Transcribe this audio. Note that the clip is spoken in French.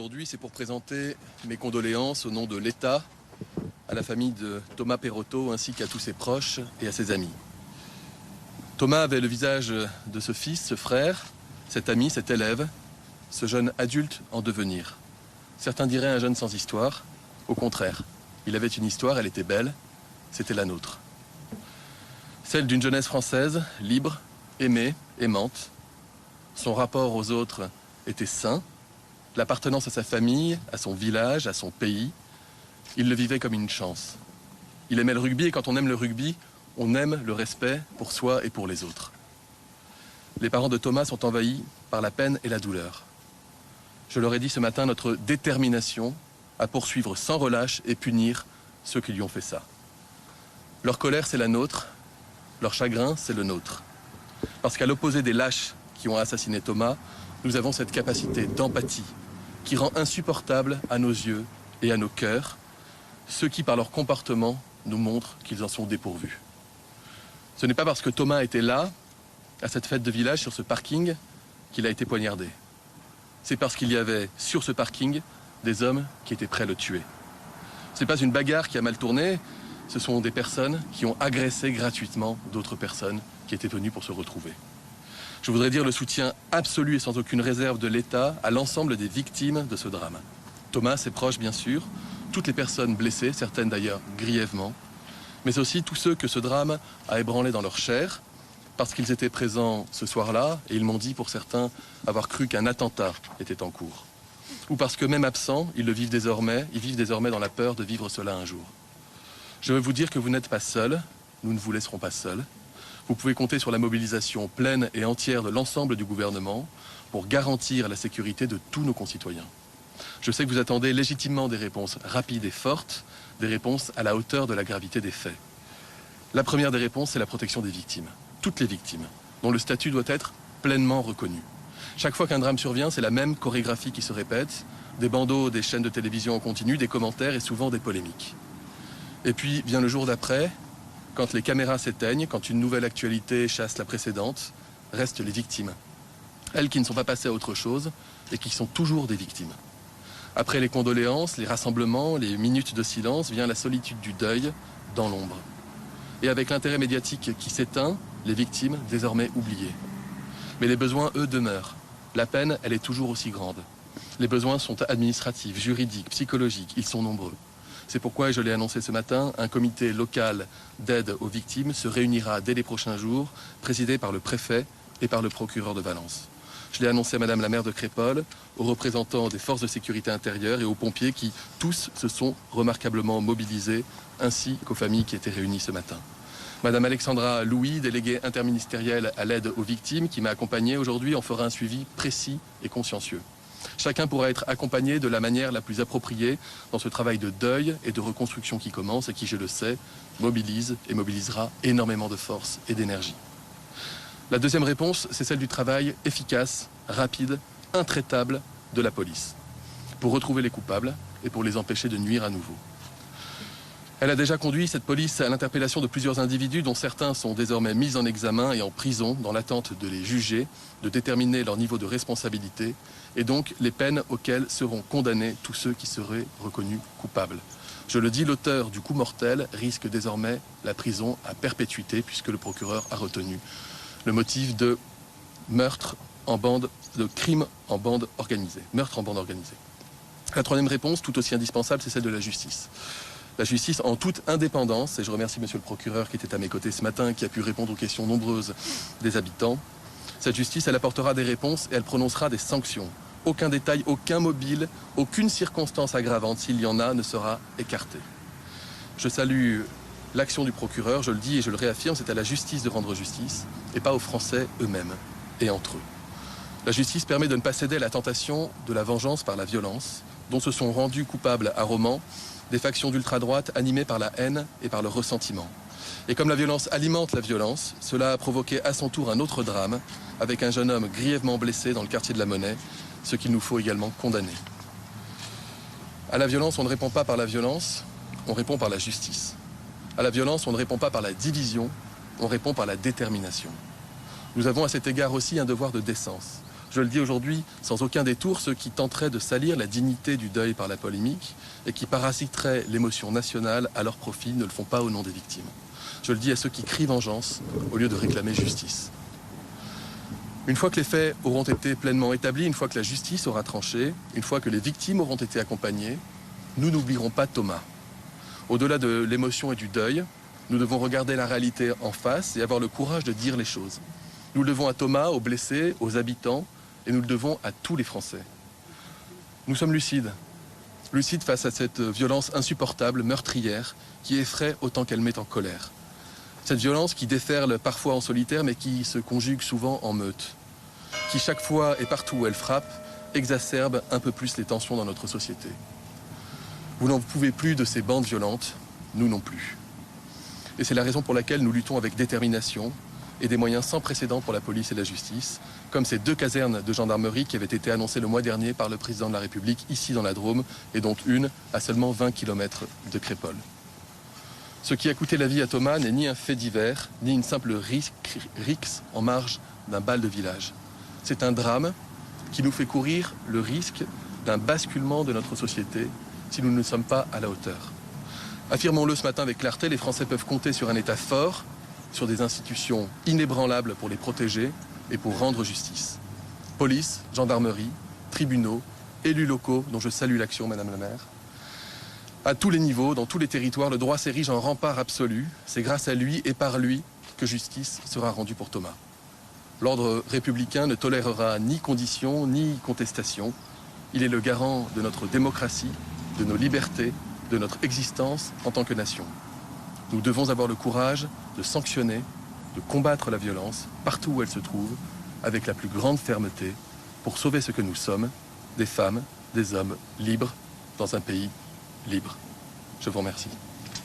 aujourd'hui, c'est pour présenter mes condoléances au nom de l'État à la famille de Thomas Perotto ainsi qu'à tous ses proches et à ses amis. Thomas avait le visage de ce fils, ce frère, cet ami, cet élève, ce jeune adulte en devenir. Certains diraient un jeune sans histoire. Au contraire, il avait une histoire, elle était belle, c'était la nôtre. Celle d'une jeunesse française, libre, aimée, aimante. Son rapport aux autres était sain. L'appartenance à sa famille, à son village, à son pays, il le vivait comme une chance. Il aimait le rugby et quand on aime le rugby, on aime le respect pour soi et pour les autres. Les parents de Thomas sont envahis par la peine et la douleur. Je leur ai dit ce matin notre détermination à poursuivre sans relâche et punir ceux qui lui ont fait ça. Leur colère, c'est la nôtre. Leur chagrin, c'est le nôtre. Parce qu'à l'opposé des lâches qui ont assassiné Thomas, nous avons cette capacité d'empathie qui rend insupportable à nos yeux et à nos cœurs ceux qui, par leur comportement, nous montrent qu'ils en sont dépourvus. Ce n'est pas parce que Thomas était là, à cette fête de village, sur ce parking, qu'il a été poignardé. C'est parce qu'il y avait, sur ce parking, des hommes qui étaient prêts à le tuer. Ce n'est pas une bagarre qui a mal tourné, ce sont des personnes qui ont agressé gratuitement d'autres personnes qui étaient venues pour se retrouver. Je voudrais dire le soutien absolu et sans aucune réserve de l'État à l'ensemble des victimes de ce drame. Thomas, ses proches bien sûr, toutes les personnes blessées, certaines d'ailleurs grièvement, mais aussi tous ceux que ce drame a ébranlés dans leur chair, parce qu'ils étaient présents ce soir-là, et ils m'ont dit pour certains avoir cru qu'un attentat était en cours. Ou parce que même absents, ils vivent désormais dans la peur de vivre cela un jour. Je veux vous dire que vous n'êtes pas seuls, nous ne vous laisserons pas seuls. Vous pouvez compter sur la mobilisation pleine et entière de l'ensemble du gouvernement pour garantir la sécurité de tous nos concitoyens. Je sais que vous attendez légitimement des réponses rapides et fortes, des réponses à la hauteur de la gravité des faits. La première des réponses, c'est la protection des victimes. Toutes les victimes, dont le statut doit être pleinement reconnu. Chaque fois qu'un drame survient, c'est la même chorégraphie qui se répète, des bandeaux, des chaînes de télévision en continu, des commentaires et souvent des polémiques. Et puis vient le jour d'après, quand les caméras s'éteignent, quand une nouvelle actualité chasse la précédente, restent les victimes. Elles qui ne sont pas passées à autre chose et qui sont toujours des victimes. Après les condoléances, les rassemblements, les minutes de silence, vient la solitude du deuil dans l'ombre. Et avec l'intérêt médiatique qui s'éteint, les victimes désormais oubliées. Mais les besoins, eux, demeurent. La peine, elle est toujours aussi grande. Les besoins sont administratifs, juridiques, psychologiques, ils sont nombreux. C'est pourquoi, et je l'ai annoncé ce matin, un comité local d'aide aux victimes se réunira dès les prochains jours, présidé par le préfet et par le procureur de Valence. Je l'ai annoncé à Madame la maire de Crépol, aux représentants des forces de sécurité intérieure et aux pompiers qui, tous, se sont remarquablement mobilisés, ainsi qu'aux familles qui étaient réunies ce matin. Madame Alexandra Louis, déléguée interministérielle à l'aide aux victimes, qui m'a accompagné aujourd'hui, en fera un suivi précis et consciencieux. Chacun pourra être accompagné de la manière la plus appropriée dans ce travail de deuil et de reconstruction qui commence et qui, je le sais, mobilise et mobilisera énormément de force et d'énergie. La deuxième réponse, c'est celle du travail efficace, rapide, intraitable de la police, pour retrouver les coupables et pour les empêcher de nuire à nouveau. Elle a déjà conduit, cette police, à l'interpellation de plusieurs individus dont certains sont désormais mis en examen et en prison dans l'attente de les juger, de déterminer leur niveau de responsabilité et donc les peines auxquelles seront condamnés tous ceux qui seraient reconnus coupables. Je le dis, l'auteur du coup mortel risque désormais la prison à perpétuité puisque le procureur a retenu le motif de meurtre en bande, de crime en bande organisée, meurtre en bande organisée. La troisième réponse, tout aussi indispensable, c'est celle de la justice. La justice en toute indépendance, et je remercie monsieur le procureur qui était à mes côtés ce matin, qui a pu répondre aux questions nombreuses des habitants. Cette justice, elle apportera des réponses et elle prononcera des sanctions. Aucun détail, aucun mobile, aucune circonstance aggravante, s'il y en a, ne sera écartée. Je salue l'action du procureur, je le dis et je le réaffirme, c'est à la justice de rendre justice et pas aux Français eux-mêmes et entre eux. La justice permet de ne pas céder à la tentation de la vengeance par la violence, dont se sont rendus coupables à Romans des factions d'ultra-droite animées par la haine et par le ressentiment. Et comme la violence alimente la violence, cela a provoqué à son tour un autre drame, avec un jeune homme grièvement blessé dans le quartier de la Monnaie, ce qu'il nous faut également condamner. À la violence, on ne répond pas par la violence, on répond par la justice. À la violence, on ne répond pas par la division, on répond par la détermination. Nous avons à cet égard aussi un devoir de décence. Je le dis aujourd'hui sans aucun détour, ceux qui tenteraient de salir la dignité du deuil par la polémique et qui parasiteraient l'émotion nationale à leur profit ne le font pas au nom des victimes. Je le dis à ceux qui crient vengeance au lieu de réclamer justice. Une fois que les faits auront été pleinement établis, une fois que la justice aura tranché, une fois que les victimes auront été accompagnées, nous n'oublierons pas Thomas. Au-delà de l'émotion et du deuil, nous devons regarder la réalité en face et avoir le courage de dire les choses. Nous le devons à Thomas, aux blessés, aux habitants, et nous le devons à tous les Français. Nous sommes lucides face à cette violence insupportable, meurtrière, qui effraie autant qu'elle met en colère. Cette violence qui déferle parfois en solitaire, mais qui se conjugue souvent en meute, qui chaque fois et partout où elle frappe, exacerbe un peu plus les tensions dans notre société. Vous n'en pouvez plus de ces bandes violentes, nous non plus. Et c'est la raison pour laquelle nous luttons avec détermination et des moyens sans précédent pour la police et la justice, comme ces 2 casernes de gendarmerie qui avaient été annoncées le mois dernier par le président de la République, ici dans la Drôme, et dont une à seulement 20 km de Crépol. Ce qui a coûté la vie à Thomas n'est ni un fait divers, ni une simple rixe en marge d'un bal de village. C'est un drame qui nous fait courir le risque d'un basculement de notre société si nous ne sommes pas à la hauteur. Affirmons-le ce matin avec clarté, les Français peuvent compter sur un État fort, sur des institutions inébranlables pour les protéger et pour rendre justice. Police, gendarmerie, tribunaux, élus locaux, dont je salue l'action, Madame la maire. À tous les niveaux, dans tous les territoires, le droit s'érige en rempart absolu. C'est grâce à lui et par lui que justice sera rendue pour Thomas. L'ordre républicain ne tolérera ni conditions ni contestation. Il est le garant de notre démocratie, de nos libertés, de notre existence en tant que nation. Nous devons avoir le courage de sanctionner, de combattre la violence partout où elle se trouve, avec la plus grande fermeté, pour sauver ce que nous sommes, des femmes, des hommes libres, dans un pays libre. Je vous remercie.